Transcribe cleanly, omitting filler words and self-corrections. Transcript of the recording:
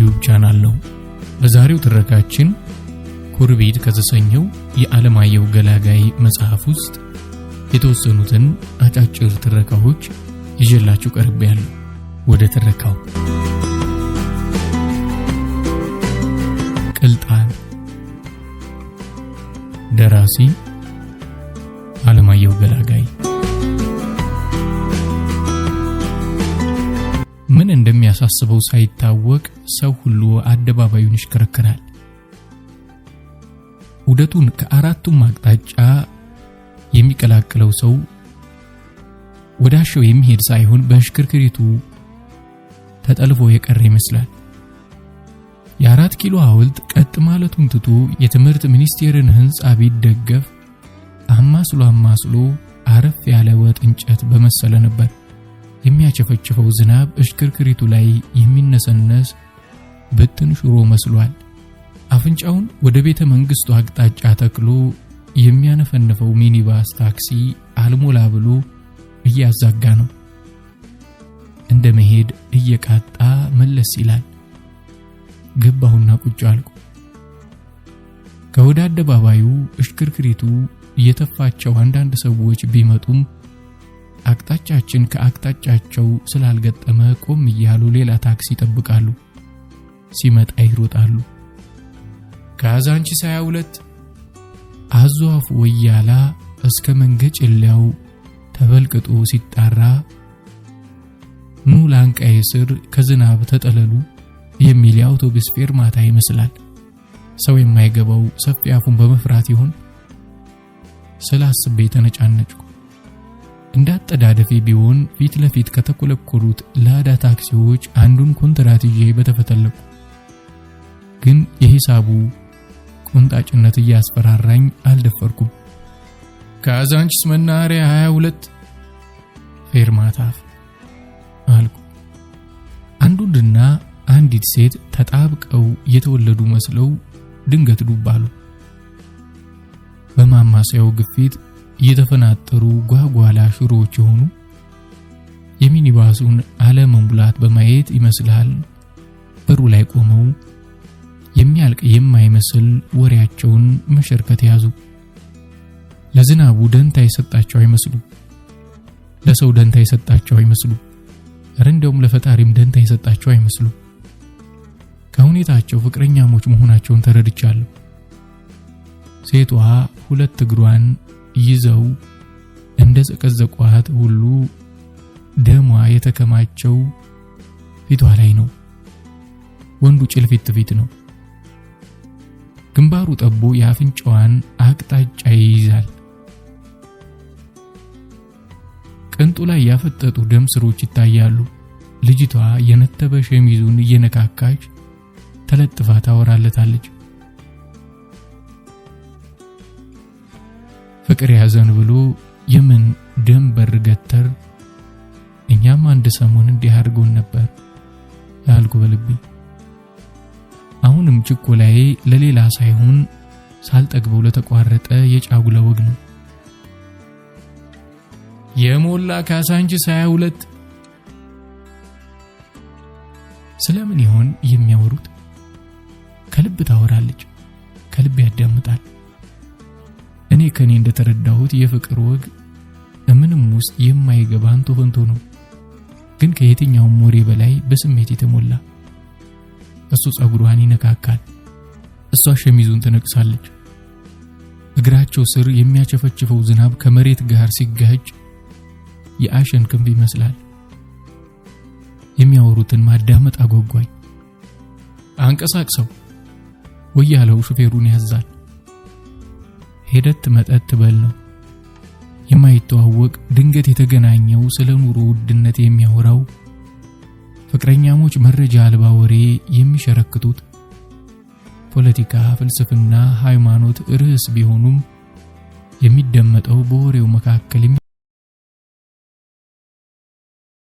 የዩቲዩብ ቻናል ነው። በዛሬው ትረካችን ኩርቢት ከተሰኘው የዓለማየሁ ገላጋይ መጽሐፍ ውስጥ የተወሰኑትን አጫጭር ትረካዎች ይዤላችሁ ቀርቤያለሁ። ወደ ትረካው። ቅልጣን። ደራሲ ዓለማየሁ ገላጋይ። ምን እንደሚያሳስበው ሳይታወቅ ሰው ሁሉ አደባባዩን ይሽከረከራል። ውደቱን ከአራቱም አቅጣጫ የሚቀላቅለው ሰው ወዳሻው የሚሄድ ሳይሆን በሽክርክሪቱ ተጠልፎ የቀረ ይመስላል። የ4 ኪሎ ሐውልት ቀጥ ማለቱን ትቶ የትምህርት ሚኒስቴርን ህንጻ ቢደገፍ አማስሎ አረፍ ያለ ወጥ እንጨት በመሰለ ነበር። የሚያቸፈጭፈው ዝናብ እሽክርክሪቱ ላይ የሚነሰነስ በትን ሽሮ መስሏል። አፍንጫውን ወደ ቤተ መንግስቱ አቅጣጫ ተክሎ የሚያነፈንፈው ሚኒባስ ታክሲ አልሞላ ብሎ እያዛጋ ነው። እንደ መሄድ እየቃጣ መለስ ይላል። ገባሁና ቁጭ አልኩ። ከወደ አደባባዩ እሽክርክሪቱ እየተፋቸው አንዳንድ ሰዎች ቢመጡም አቅጣጫችን ከአቅጣጫቸው ስላልገጠመ ቆም እያሉ ሌላ ታክሲ ይጠብቃሉ። ሲመጣ ይሮጣሉ። ካዛንቺስ 22 አዟፍ ወያላ እስከ መንገጭላው ተበልቅጦ ሲጣራ ኑ ላንቃዬ ስር ከዝናብ ተጠለሉ የሚል የአውቶቡስ ፌርማታ ይመስላል። ሰው የማይገባው ሰፊ አፉን በመፍራት ይሆን ስላስቤ ተነጫነጭኩ። እንዳጠዳደፌ ቢሆን ፊት ለፊት ከተኮለኮሉት ላዳ ታክሲዎች አንዱን ኮንትራት ይዤ በተፈተለኩ። ግን የሂሳቡ ቁንጣጭነት እያስፈራራኝ አልደፈርኩም። ካዛንቺስ መናኸሪያ 22 ፌርማታ አልኩ። አንዱና አንዲት ሴት ተጣብቀው የተወለዱ መስለው ድንገት ዱብ አሉ። በማማሰያው ግፊት እየተፈናጠሩ ጓጓላ ሽሮዎች የሆኑ የሚኒባሱን አለመሙላት በማየት ይመስላል በሩ ላይ ቆመው የሚያልቅ የማይመስል ወሬያቸውን መሸርከት ያዙ። ለዝናቡ ደንታ የሰጣቸው አይመስሉ፣ ለሰው ደንታ የሰጣቸው አይመስሉ፣ እንደውም ለፈጣሪም ደንታ የሰጣቸው አይመስሉ። ከሁኔታቸው ፍቅረኛሞች መሆናቸውን ተረድቻለሁ። ሴቷ 2 እግሯን ይዘው እንደ ዘቀዘቋት ሁሉ ደሟ የተከማቸው ፊቷ ላይ ነው። ወንዱ ጭልፊት ፊት ነው። ግንባሩ ጠቦ የአፍንጫዋን አቅጣጫ ይይዛል። ቅንጡ ላይ ያፈጠጡ ደም ስሮች ይታያሉ። ልጅቷ የነተበ ሸሚዙን እየነካካች ተለጥፋ ታወራለታለች። ፍቅር ያዘን ብሎ የምን ደንበር ገተር እኛም አንድ ሰሞን እንዲህ አድርጎን ነበር ያልኩ በልቤ። አሁንም ችኮላዬ ለሌላ ሳይሆን ሳልጠግበው ለተቋረጠ የጫጉላ ወግ ነው። የሞላ ካዛንቺስ 22 ስለምን ይሆን የሚያወሩት? ከልብ ታወራለች፣ ከልብ ያዳምጣል። እኔ ከኔ እንደተረዳሁት የፍቅር ወግ ምንም ውስጥ የማይገባ አንቶ ፈንቶ ነው። ግን ከየትኛውም ወሬ በላይ በስሜት የተሞላ። እሱ ጸጉሯን ይነካካል፣ እሷ ሸሚዙን ትነቅሳለች። እግራቸው ስር የሚያቸፈጭፈው ዝናብ ከመሬት ጋር ሲጋጭ የአሸን ክንፍ ይመስላል። የሚያወሩትን ማዳመጥ አጓጓኝ። አንቀሳቅሰው ወያለው ሹፌሩን ያዛል። ሄደት መጠጥ በል ነው። የማይተዋወቅ ድንገት የተገናኘው ስለ ኑሮ ውድነት የሚያወራው ፍቅረኛሞች መረጃ አልባ ወሬ የሚሸረክቱት ፖለቲካ፣ ፍልስፍና፣ ሃይማኖት ርዕስ ቢሆኑም የሚደመጠው በወሬው መካከል